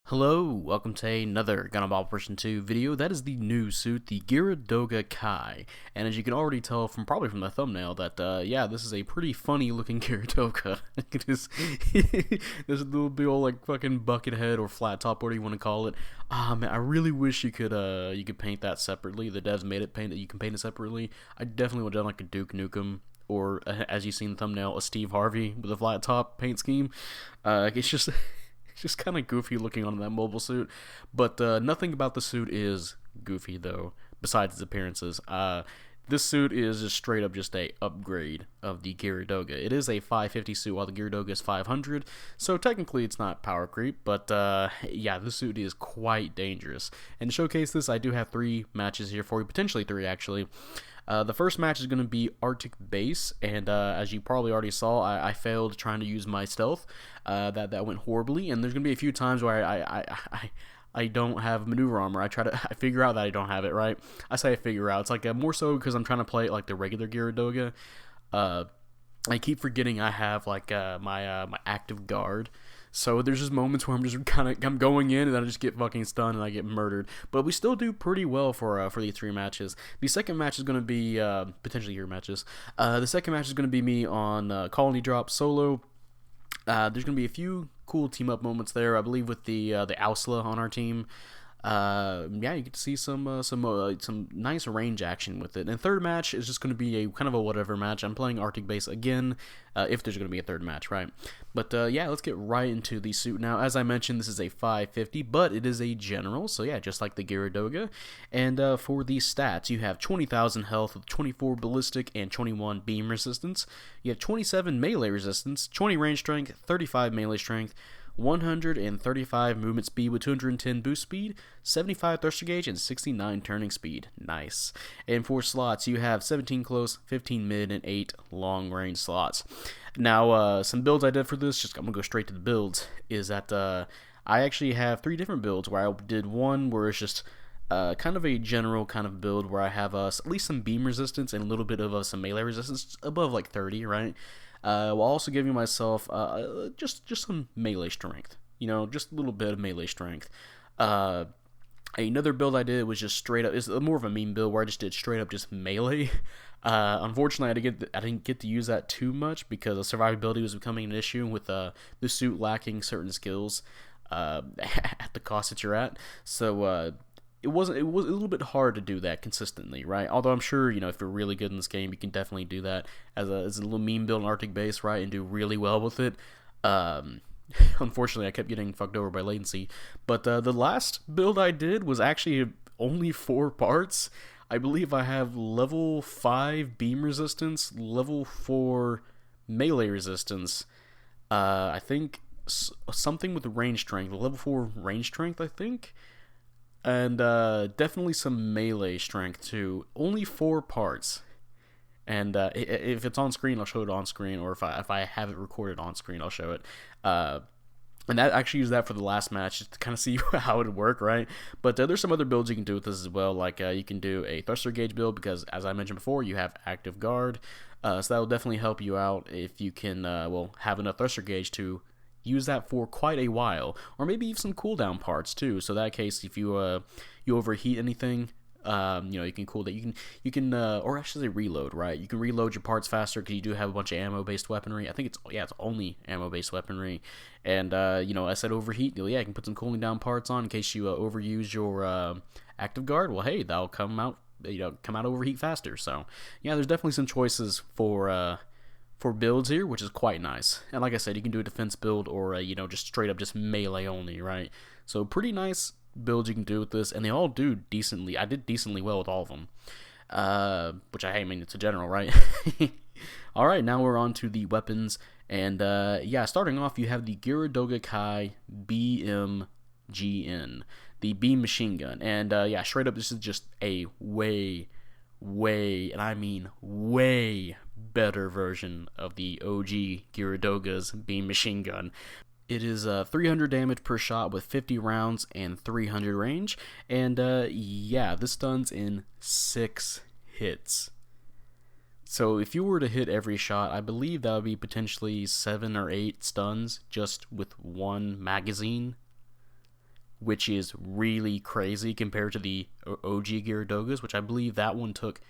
Hello, welcome to another Gundam Operation 2 video. That is the new suit, the Geara Doga Kai. And as you can already tell from probably from the thumbnail that, yeah, this is a pretty funny looking Geara Doga. There's a little big old like fucking Buckethead or flat top, whatever you want to call it. Man, I really wish you could paint that separately. The devs made it paint that you can paint it separately. I definitely would have done like a Duke Nukem, or as you see in the thumbnail, a Steve Harvey with a flat top paint scheme. It's just kind of goofy looking on that mobile suit, but nothing about the suit is goofy though, besides its appearances. This suit is just straight up just a upgrade of the Geara Doga. It is a 550 suit while the Geara Doga is 500, so technically it's not power creep, but yeah, this suit is quite dangerous. And to showcase this, I do have 3 matches here for you, potentially 3 actually. The first match is going to be Arctic Base, and as you probably already saw, I failed trying to use my stealth. That went horribly, and there's going to be a few times where I don't have Manuever Armor. I figure out that I don't have it, right? I say I figure out. It's like more so because I'm trying to play it like the regular Geara Doga. I keep forgetting I have like my active guard. So there's just moments where I'm going in and then I just get fucking stunned and I get murdered. But we still do pretty well for these 3 matches. The second match is going to be potentially your matches. The second match is going to be me on Colony Drop solo. There's going to be a few cool team up moments there. I believe with the Ausla on our team. Yeah, you get to see some nice range action with it. And third match is just going to be a kind of a whatever match. I'm playing Arctic Base again, if there's going to be a third match, right? But yeah, let's get right into the suit now. As I mentioned, this is a 550, but it is a general, so yeah, just like the Geara Doga. And for the stats, you have 20,000 health with 24 ballistic and 21 beam resistance. You have 27 melee resistance, 20 range strength, 35 melee strength, 135 movement speed with 210 boost speed, 75 thruster gauge, and 69 turning speed. Nice. And for slots, you have 17 close, 15 mid, and 8 long range slots. Now, some builds I did for this, I'm going to go straight to the builds, is that I actually have 3 different builds where I did one where it's just kind of a general kind of build where I have at least some beam resistance and a little bit of some melee resistance above like 30, right? While also giving myself just some melee strength, just a little bit of melee strength. Another build I did was just straight up. It's more of a meme build where I just did straight up just melee. Unfortunately, I didn't get to use that too much because the survivability was becoming an issue with the suit lacking certain skills at the cost that you're at. So it was a little bit hard to do that consistently, right? Although I'm sure, if you're really good in this game, you can definitely do that as a little meme build in Arctic Base, right, and do really well with it. Unfortunately, I kept getting fucked over by latency. But the last build I did was actually only 4 parts. I believe I have level 5 beam resistance, level 4 melee resistance. I think something with range strength, level 4 range strength, I think. And definitely some melee strength too. Only 4 parts. And if it's on screen, I'll show it on screen, or if I have it recorded on screen, I'll show it. And that actually use that for the last match just to kind of see how it would work, right? But there's some other builds you can do with this as well. Like you can do a thruster gauge build because, as I mentioned before, you have active guard. So that will definitely help you out if you can have enough thruster gauge to use that for quite a while, or maybe even some cooldown parts too. So that case, if you overheat anything, you can cool that. You can or I should say reload, right? You can reload your parts faster because you do have a bunch of ammo-based weaponry. I think it's only ammo-based weaponry. And I said overheat. Yeah, you can put some cooling down parts on in case you overuse your active guard. Well, hey, that'll come out overheat faster. So yeah, there's definitely some choices for builds here, which is quite nice. And like I said, you can do a defense build or just straight up just melee only, right? So pretty nice builds you can do with this, and they all do decently. I did decently well with all of them, which I mean, it's a general, right? All right, now we're on to the weapons, and yeah, starting off, you have the Geara Doga Kai BMGN, the beam machine gun, and yeah, straight up, this is just a way, and I mean way better version of the OG Geara Doga's beam machine gun. It is 300 damage per shot with 50 rounds and 300 range, and yeah, this stuns in 6 hits. So if you were to hit every shot, I believe that would be potentially 7 or 8 stuns just with one magazine. which is really crazy compared to the OG Geara Dogas, which I believe that one took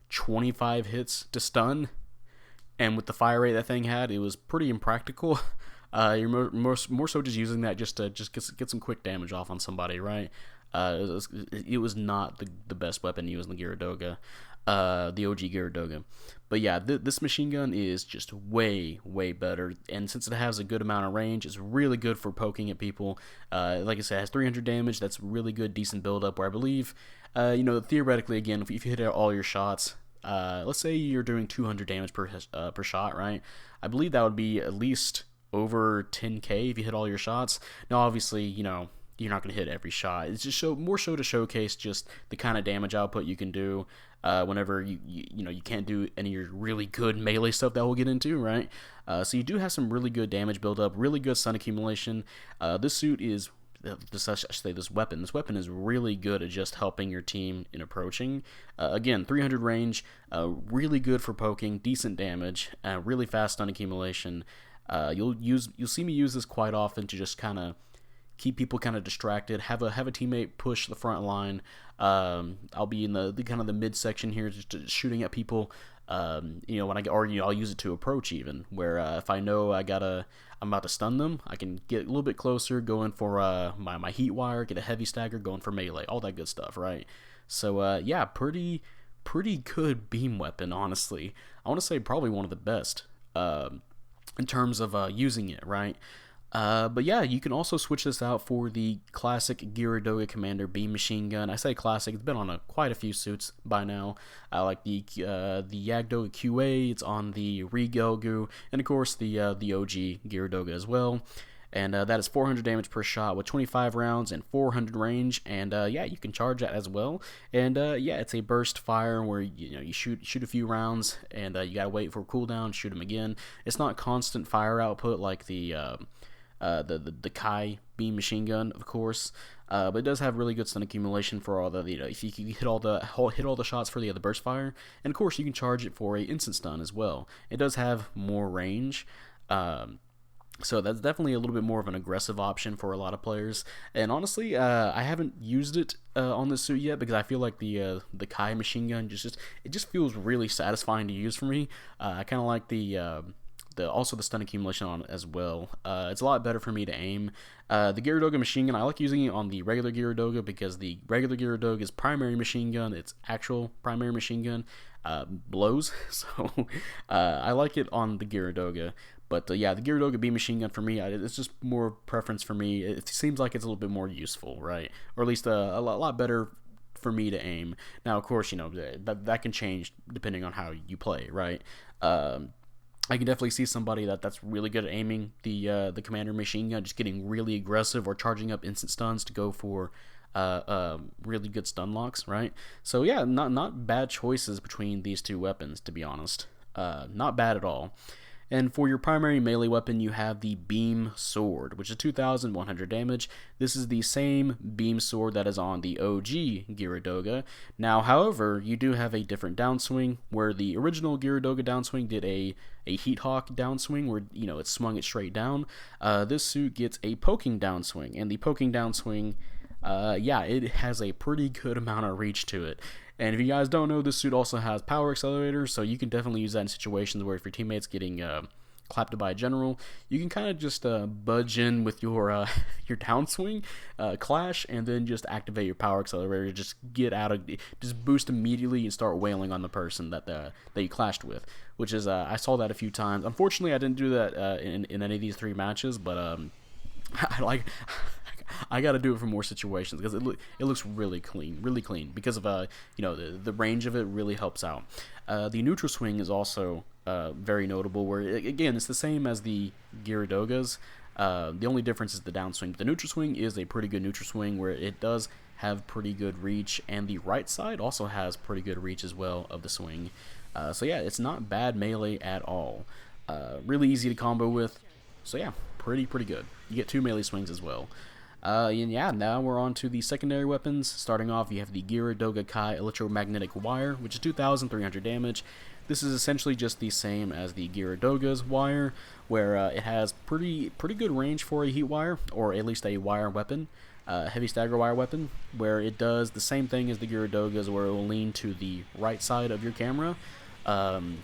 25 hits to stun. And with the fire rate that thing had, it was pretty impractical. You're more so just using that just to get some quick damage off on somebody, right? It was not the best weapon used in the Geara Doga, the OG Geara Doga. But yeah, this machine gun is just way better, and since it has a good amount of range, it's really good for poking at people. Like I said, it has 300 damage. That's really good, decent build-up, where I believe, theoretically, again, if you hit all your shots, let's say you're doing 200 damage per shot, right? I believe that would be at least over 10k if you hit all your shots. Now, obviously, you're not going to hit every shot. It's just more so to showcase just the kind of damage output you can do whenever you can't do any of your really good melee stuff that we'll get into, right? So you do have some really good damage build-up, really good stun accumulation. This suit is... This weapon is really good at just helping your team in approaching. Again, 300 range, really good for poking, decent damage, really fast stun accumulation. You'll see me use this quite often to just kind of keep people kind of distracted. Have a teammate push the front line. I'll be in the kind of the midsection here, just shooting at people. When I'll use it to approach even, where if I know I'm about to stun them, I can get a little bit closer, go in for my heat wire, get a heavy stagger, going for melee, all that good stuff, right? So yeah, pretty good beam weapon, honestly. I want to say probably one of the best in terms of using it, right? But yeah, you can also switch this out for the classic Geara Doga Commander beam machine gun. I say classic; it's been on quite a few suits by now. I like the Geara Doga QA. It's on the Regelgu, and of course the OG Geara Doga as well. And that is 400 damage per shot with 25 rounds and 400 range. And yeah, you can charge that as well. And yeah, it's a burst fire where you shoot a few rounds, and you gotta wait for a cooldown, shoot them again. It's not constant fire output like the Kai beam machine gun, of course, but it does have really good stun accumulation for all the if you can hit all the shots for the burst fire, and of course you can charge it for a instant stun as well. It does have more range, so that's definitely a little bit more of an aggressive option for a lot of players. And honestly, I haven't used it on this suit yet because I feel like the Kai machine gun just feels really satisfying to use for me. I kind of like also the stun accumulation on it as well. It's a lot better for me to aim. The Geara Doga machine gun, I like using it on the regular Geara Doga because the regular Geara Doga's primary machine gun, its actual primary machine gun, blows. So I like it on the Geara Doga. But yeah, the Geara Doga beam machine gun for me, it's just more preference for me. It seems like it's a little bit more useful, right? Or at least a lot better for me to aim. Now, of course, that can change depending on how you play, right? I can definitely see somebody that's really good at aiming the Commander machine gun, just getting really aggressive or charging up instant stuns to go for really good stun locks, right? So yeah, not bad choices between these two weapons, to be honest. Not bad at all. And for your primary melee weapon, you have the Beam Sword, which is 2,100 damage. This is the same Beam Sword that is on the OG Geara Doga. Now, however, you do have a different downswing, where the original Geara Doga downswing did a Heat Hawk downswing, where, it swung it straight down. This suit gets a poking downswing, and the poking downswing, yeah, it has a pretty good amount of reach to it. And if you guys don't know, this suit also has Power Accelerator, so you can definitely use that in situations where if your teammate's getting clapped by a general, you can kind of just budge in with your downswing, clash, and then just activate your Power Accelerator, just boost immediately and start wailing on the person that you clashed with, which is, I saw that a few times. Unfortunately, I didn't do that in any of these 3 matches, but I got to do it for more situations because it looks really clean because of the range of it really helps out. The neutral swing is also very notable, where again it's the same as the Geara Dogas. The only difference is the downswing. The neutral swing is a pretty good neutral swing where it does have pretty good reach, and the right side also has pretty good reach as well of the swing. So yeah, it's not bad melee at all. Really easy to combo with. So yeah, pretty good. You get 2 melee swings as well. And yeah, now we're on to the secondary weapons. Starting off, you have the Geara Doga Kai Electromagnetic Wire, which is 2,300 damage. This is essentially just the same as the Geara Doga's wire, where it has pretty good range for a heat wire, or at least a wire weapon, heavy stagger wire weapon, where it does the same thing as the Geara Doga's, where it will lean to the right side of your camera.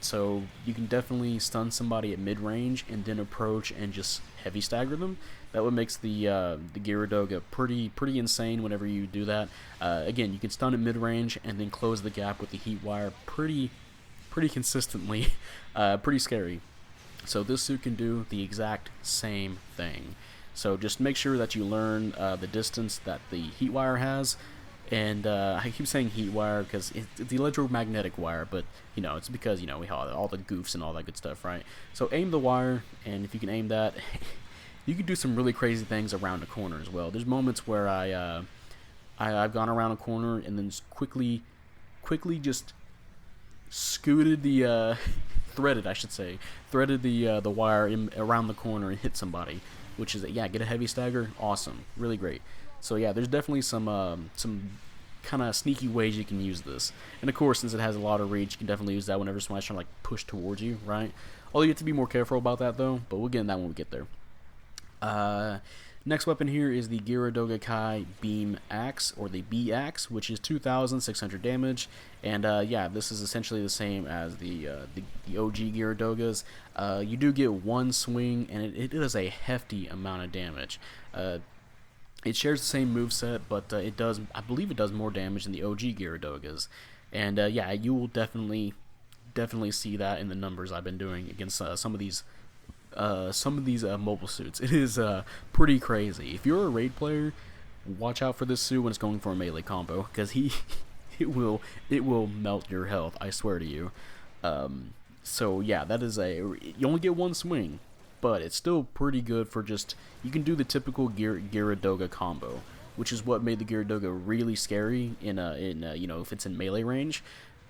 So you can definitely stun somebody at mid-range and then approach and just heavy stagger them. That what makes the Geara Doga pretty insane whenever you do that. Again, you can stun at mid-range and then close the gap with the heat wire pretty consistently. Pretty scary. So this suit can do the exact same thing. So just make sure that you learn the distance that the heat wire has. And I keep saying heat wire because it's the electromagnetic wire, but you know, it's because, you know, we have all the goofs and all that good stuff, right? So aim the wire, and if you can aim that, you can do some really crazy things around a corner as well. There's moments where I've gone around a corner and then just quickly just scooted the threaded the wire around the corner and hit somebody, which is get a heavy stagger, awesome, really great. So yeah, there's definitely some kind of sneaky ways you can use this, and of course, since it has a lot of reach, you can definitely use that whenever somebody's trying to like push towards you, right? Although you have to be more careful about that though, but we'll get in that when we get there. Next weapon here is the Geara Doga Kai Beam Axe, or the B Axe, which is 2,600 damage, and yeah, this is essentially the same as the OG Geara Dogas. You do get one swing, and it does a hefty amount of damage. It shares the same moveset, but I believe it does more damage than the OG Geara Dogas, and yeah, you will definitely see that in the numbers I've been doing against some of these mobile suits. It is pretty crazy. If you're a raid player, watch out for this suit when it's going for a melee combo, because it will melt your health, I swear to you. So yeah, that is you only get one swing, but it's still pretty good for just, you can do the typical Geara Doga combo, which is what made the Geara Doga really scary in you know, if it's in melee range.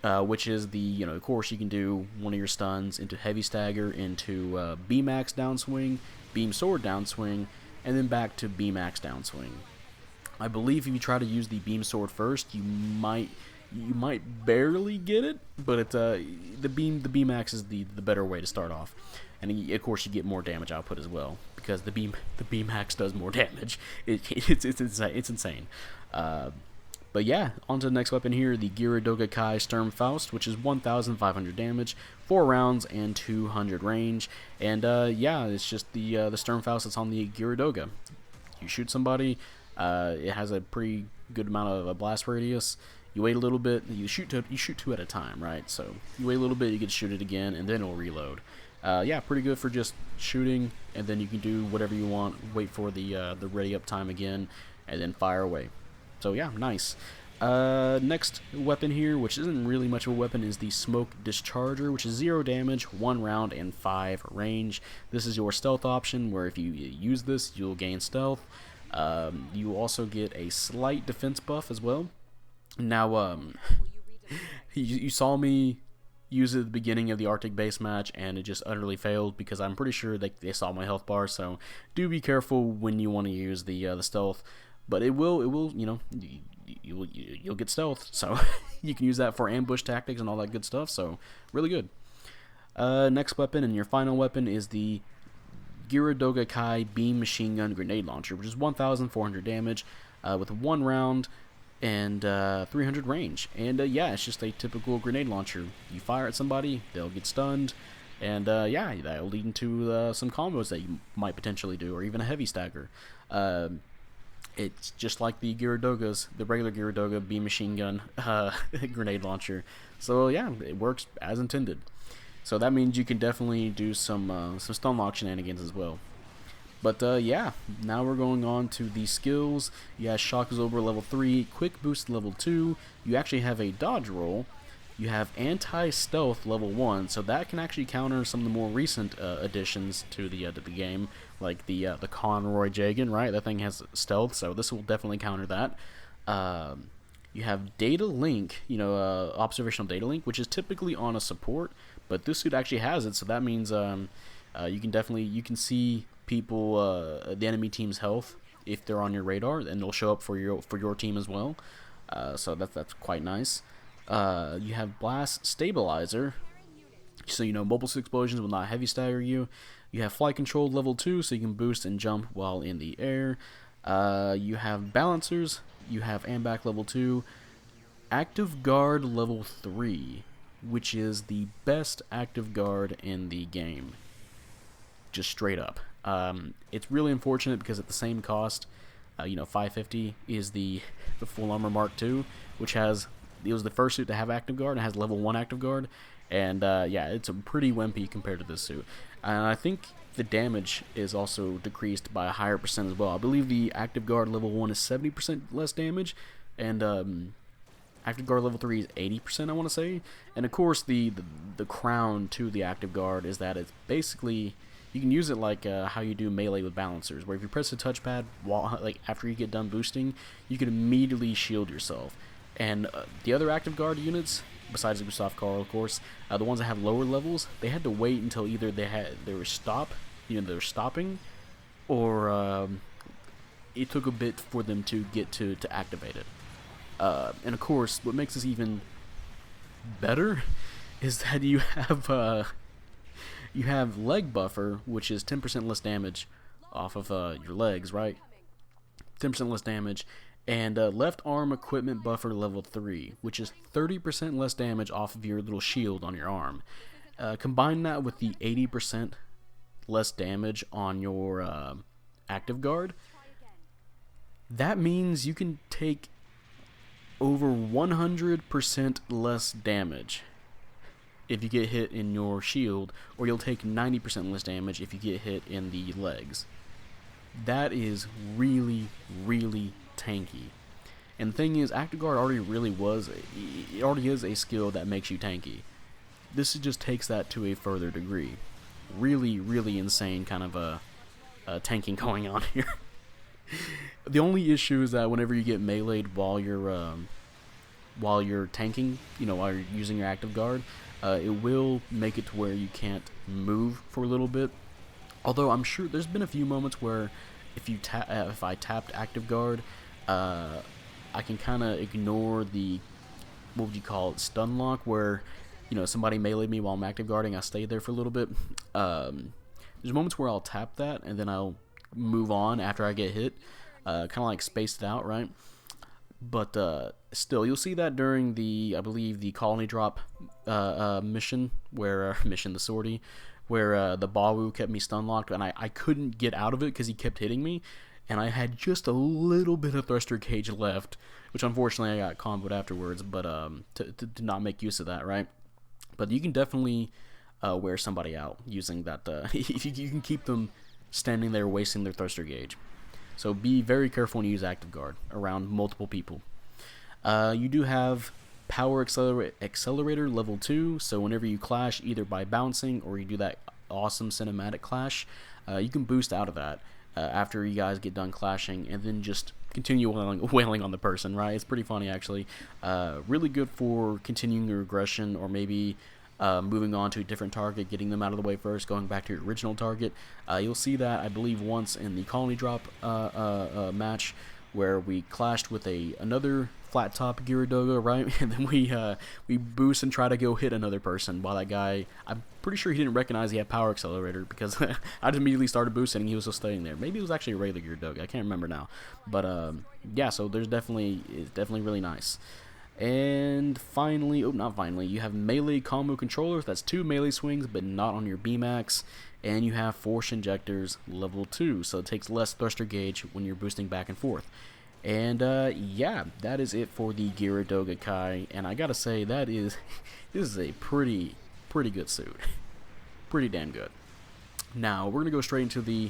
Which is the, you know, of course you can do one of your stuns into heavy stagger, into beam axe downswing, beam sword downswing, and then back to beam axe downswing. I believe if you try to use the beam sword first, you might barely get it, but the beam axe is the better way to start off, and of course you get more damage output as well because the beam axe does more damage. It's insane. But yeah, on to the next weapon here, the Geara Doga Kai Sturmfaust, which is 1,500 damage, 4 rounds, and 200 range. And yeah, it's just the Sturmfaust that's on the Geara Doga. You shoot somebody, it has a pretty good amount of a blast radius. You wait a little bit, you shoot two at a time, right? So you wait a little bit, you get to shoot it again, and then it'll reload. Yeah, pretty good for just shooting, and then you can do whatever you want, wait for the ready up time again, and then fire away. So yeah, nice. Next weapon here, which isn't really much of a weapon, is the Smoke Discharger, which is 0 damage, 1 round, and 5 range. This is your stealth option, where if you use this, you'll gain stealth. You also get a slight defense buff as well. Now, you saw me use it at the beginning of the Arctic base match, and it just utterly failed because I'm pretty sure they saw my health bar. So do be careful when you want to use the stealth. But it will, you know, you'll get stealth, so you can use that for ambush tactics and all that good stuff. So really good. Next weapon, and your final weapon, is the Geara Doga Kai Beam Machine Gun Grenade Launcher, which is 1,400 damage with 1 round and 300 range. And yeah, it's just a typical grenade launcher. You fire at somebody, they'll get stunned, and yeah, that'll lead into some combos that you might potentially do, or even a heavy stagger. It's just like the Geara Dogas, the regular Geara Doga beam machine gun grenade launcher. So yeah, it works as intended. So that means you can definitely do some stun lock shenanigans as well. But yeah, now we're going on to the skills. You have Shock Absorber level 3, Quick Boost level 2. You actually have a dodge roll. You have Anti-Stealth level 1, so that can actually counter some of the more recent additions to the game, like the Conroy Jagan, right? That thing has stealth, so this will definitely counter that. You have Data Link, you know, Observational Data Link, which is typically on a support, but this suit actually has it, so that means you can see people, the enemy team's health if they're on your radar, and they'll show up for your team as well. So that's quite nice. You have Blast Stabilizer, so mobile explosions will not heavy stagger you. You have Flight Control level 2, so you can boost and jump while in the air. You have Balancers. You have Ambac level 2. Active Guard level 3, which is the best active guard in the game. Just straight up. It's really unfortunate because at the same cost, $550 is the Full Armor Mark II, which it was the first suit to have active guard and has level 1 active guard, and yeah, it's a pretty wimpy compared to this suit. And I think the damage is also decreased by a higher percent as well. I believe the active guard level 1 is 70% less damage, and active guard level 3 is 80%, I want to say. And of course, the crown to the active guard is that it's basically, you can use it like how you do melee with Balancers, where if you press the touchpad after you get done boosting, you can immediately shield yourself. And the other active guard units, besides Gustav Karl, of course, the ones that have lower levels, they had to wait until either they were stopping, or it took a bit for them to get to activate it. And of course, what makes this even better is that you have leg buffer, which is 10% less damage off of your legs, right? 10% less damage. And left arm equipment buffer level 3, which is 30% less damage off of your little shield on your arm. Combine that with the 80% less damage on your active guard. That means you can take over 100% less damage if you get hit in your shield, or you'll take 90% less damage if you get hit in the legs. That is really, really tanky. And the thing is, active guard already is a skill that makes you tanky. This just takes that to a further degree. Really, really insane kind of a tanking going on here. The only issue is that whenever you get meleeed while you're tanking, while you're using your active guard, it will make it to where you can't move for a little bit. Although I'm sure there's been a few moments where if I tapped active guard, I can kind of ignore the, what would you call it, stun lock, where somebody meleeed me while I'm active guarding. I stayed there for a little bit. There's moments where I'll tap that and then I'll move on after I get hit, kind of like spaced out, right? But still, you'll see that during I believe the colony drop mission, where the sortie, where the Bawu kept me stun locked, and I couldn't get out of it because he kept hitting me, and I had just a little bit of thruster gauge left, which unfortunately I got comboed afterwards, but to not make use of that, right? But you can definitely wear somebody out using that. If you can keep them standing there wasting their thruster gauge. So be very careful when you use active guard around multiple people. You do have Power Accelerator level 2, so whenever you clash either by bouncing or you do that awesome cinematic clash, you can boost out of that after you guys get done clashing, and then just continue wailing on the person, right? It's pretty funny, actually. Really good for continuing your aggression, or maybe moving on to a different target, getting them out of the way first, going back to your original target. You'll see that, I believe, once in the colony drop match, where we clashed with another flat top Geara Doga, right? And then we boost and try to go hit another person, while that guy, I'm pretty sure he didn't recognize he had Power Accelerator, because I just immediately started boosting and he was still staying there. Maybe it was actually a regular Geara Doga, I can't remember now. But yeah, so it's definitely really nice. And finally, not finally, you have melee combo controllers. That's 2 melee swings, but not on your B-Max. And you have force injectors level 2, so it takes less thruster gauge when you're boosting back and forth. And yeah, that is it for the Geara Doga Kai. And I gotta say, this is a pretty good suit. Pretty damn good. Now we're gonna go straight into the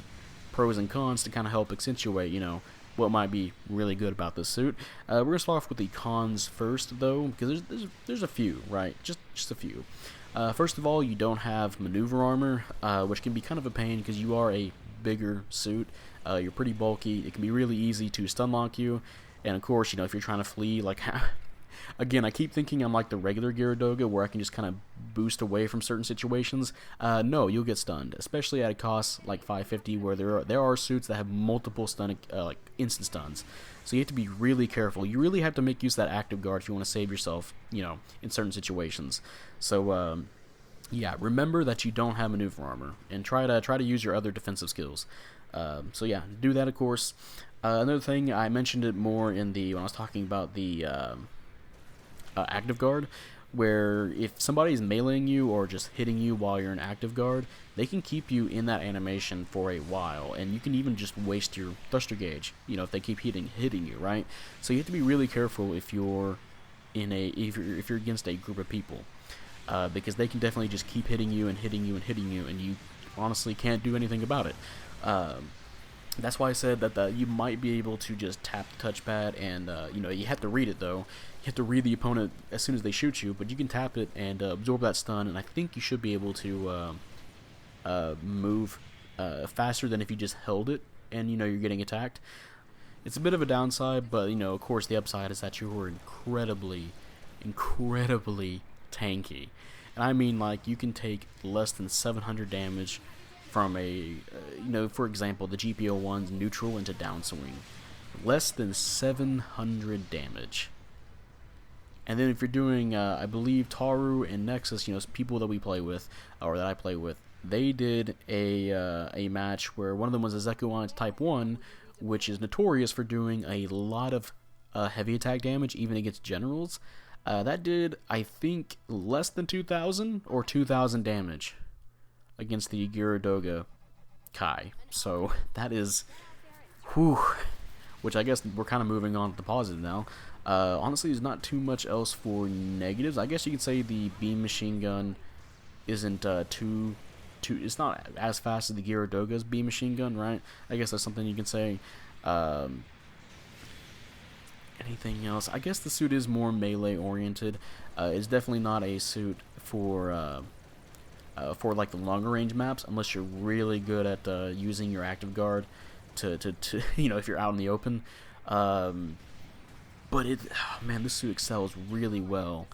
pros and cons to kind of help accentuate, what might be really good about this suit. We're gonna start off with the cons first, though, because there's a few, right? Just a few. First of all, you don't have Manuever Armor, which can be kind of a pain because you are a bigger suit. You're pretty bulky. It can be really easy to stun lock you, and of course, if you're trying to flee, like Again, I keep thinking I'm like the regular Geara Doga, where I can just kind of boost away from certain situations. No, you'll get stunned, especially at a cost like 550, where there are suits that have multiple stun, like instant stuns. So you have to be really careful. You really have to make use of that active guard if you want to save yourself, you know, in certain situations. So yeah, remember that you don't have Manuever Armor, and try to use your other defensive skills. So yeah, do that, of course. Another thing, I mentioned it more in the when I was talking about the active guard, where if somebody's meleeing you or just hitting you while you're in active guard, they can keep you in that animation for a while, and you can even just waste your thruster gauge, you know, if they keep hitting you, right? So you have to be really careful if you're if you're against a group of people, because they can definitely just keep hitting you and hitting you and hitting you, and you honestly can't do anything about it. That's why I said that you might be able to just tap the touchpad, and you know, you have to read it though. You have to read the opponent as soon as they shoot you, but you can tap it and absorb that stun, and I think you should be able to move faster than if you just held it and, you know, you're getting attacked. It's a bit of a downside, but, you know, of course the upside is that you are incredibly tanky. And I mean, like, you can take less than 700 damage from a, you know, for example, the GPO1's neutral into downswing. Less than 700 damage. And then if you're doing, I believe Taru and Nexus, you know, people that we play with, or that I play with, they did a match where one of them was a Zekuon's Type 1, which is notorious for doing a lot of heavy attack damage, even against generals. That did, I think, less than 2,000 or 2,000 damage against the Geara Doga Kai. So that is, whew, which I guess we're kind of moving on to the positive now. Honestly, there's not too much else for negatives. I guess you could say the beam machine gun isn't it's not as fast as the Geara Doga's beam machine gun, right? I guess that's something you can say. Anything else? I guess the suit is more melee oriented. It's definitely not a suit for like the longer range maps, unless you're really good at using your active guard to you know, if you're out in the open. But man, this suit excels really well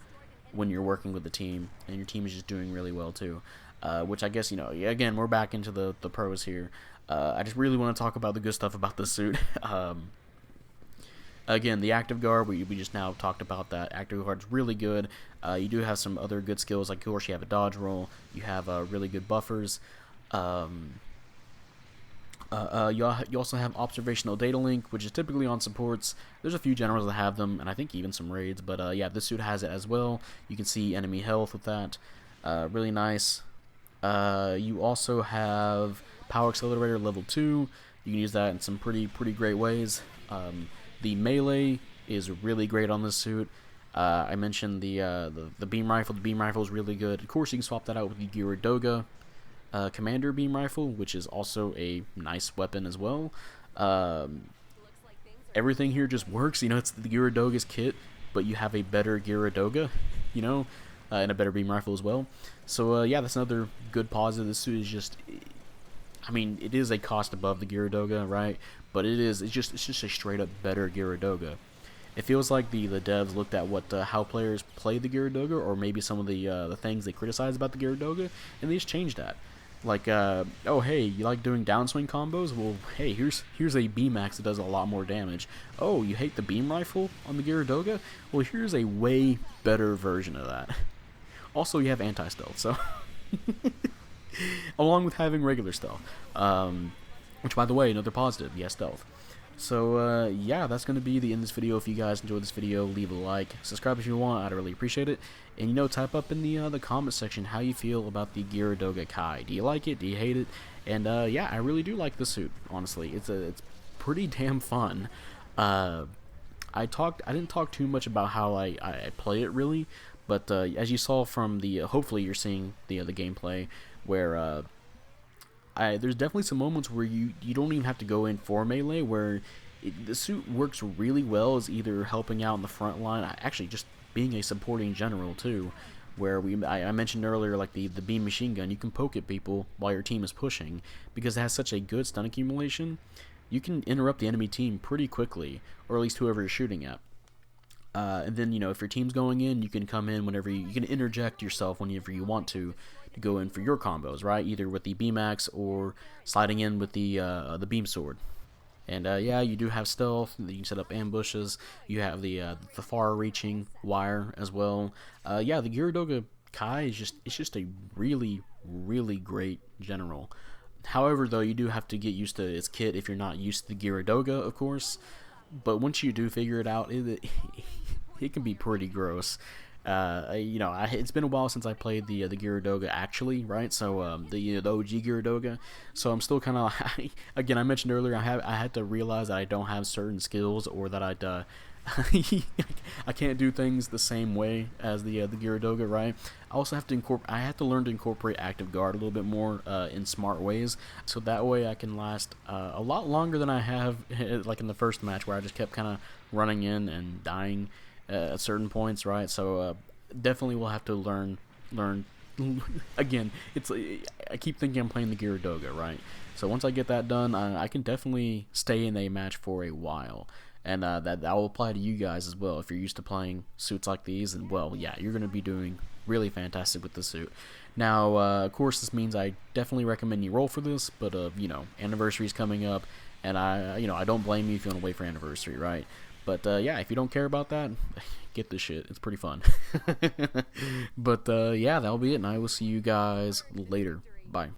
when you're working with the team, and your team is just doing really well too. Which I guess, you know, again, we're back into the pros here. I just really want to talk about the good stuff about this suit. Again, the active guard, we just now talked about that. Active guard's really good. You do have some other good skills, like of course you have a dodge roll. You have really good buffers. You also have Observational Data Link, which is typically on supports. There's a few generals that have them, and I think even some raids, but yeah, this suit has it as well. You can see enemy health with that. Really nice. You also have Power Accelerator level 2. You can use that in some pretty great ways. The melee is really great on this suit. I mentioned the beam rifle. The beam rifle is really good. Of course, you can swap that out with the Geara Doga Commander beam rifle, which is also a nice weapon as well. Everything here just works. You know, it's the Geara Doga's kit, but you have a better Geara Doga, you know, and a better beam rifle as well. So yeah, that's another good positive. This suit is just, I mean, it is a cost above the Geara Doga, right? But it's just a straight up better Geara Doga. It feels like the devs looked at what how players play the Geara Doga, or maybe some of the things they criticize about the Geara Doga, and they just changed that. Like, oh hey, you like doing downswing combos? Well, hey, here's a beam axe that does a lot more damage. Oh, you hate the beam rifle on the Geara Doga? Well, here's a way better version of that. Also, you have anti-stealth, so along with having regular stealth, which, by the way, another positive, yes, stealth. So yeah, that's going to be the end of this video. If you guys enjoyed this video, leave a like, subscribe if you want, I'd really appreciate it. And, you know, type up in the comment section how you feel about the Geara Doga Kai. Do you like it? Do you hate it? And yeah, I really do like the suit, honestly. It's pretty damn fun. I didn't talk too much about how I play it, really, but as you saw from the hopefully you're seeing the gameplay, where there's definitely some moments where you don't even have to go in for melee, where the suit works really well as either helping out in the front line, actually just being a supporting general too, where I mentioned earlier, like the beam machine gun, you can poke at people while your team is pushing, because it has such a good stun accumulation. You can interrupt the enemy team pretty quickly, or at least whoever you're shooting at. And then, you know, if your team's going in, you can come in whenever you can interject yourself whenever you want to go in for your combos, right? Either with the beam axe or sliding in with the beam sword. And yeah, you do have stealth. You can set up ambushes. You have the far-reaching wire as well. Yeah, the Geara Doga Kai is just a really great general. However, though, you do have to get used to its kit if you're not used to the Geara Doga, of course. But once you do figure it out, it can be pretty gross. You know, it's been a while since I played the Geara Doga actually, right? So the OG Geara Doga. So I'm still kind of again. I mentioned earlier I had to realize that I don't have certain skills, or that I can't do things the same way as the Geara Doga, right? I also have to learn to incorporate active guard a little bit more in smart ways, so that way I can last a lot longer than I have like in the first match, where I just kept kind of running in and dying at certain points, right? So definitely will have to learn again. I keep thinking I'm playing the Geara Doga, right? So once I get that done, I can definitely stay in a match for a while. And that will apply to you guys as well. If you're used to playing suits like these, and well, yeah, you're going to be doing really fantastic with the suit. Now, of course, this means I definitely recommend you roll for this, but you know, anniversary's coming up, and I don't blame you if you want to wait for anniversary, right? But yeah, if you don't care about that, get this shit. It's pretty fun. But yeah, that'll be it, and I will see you guys later. Bye.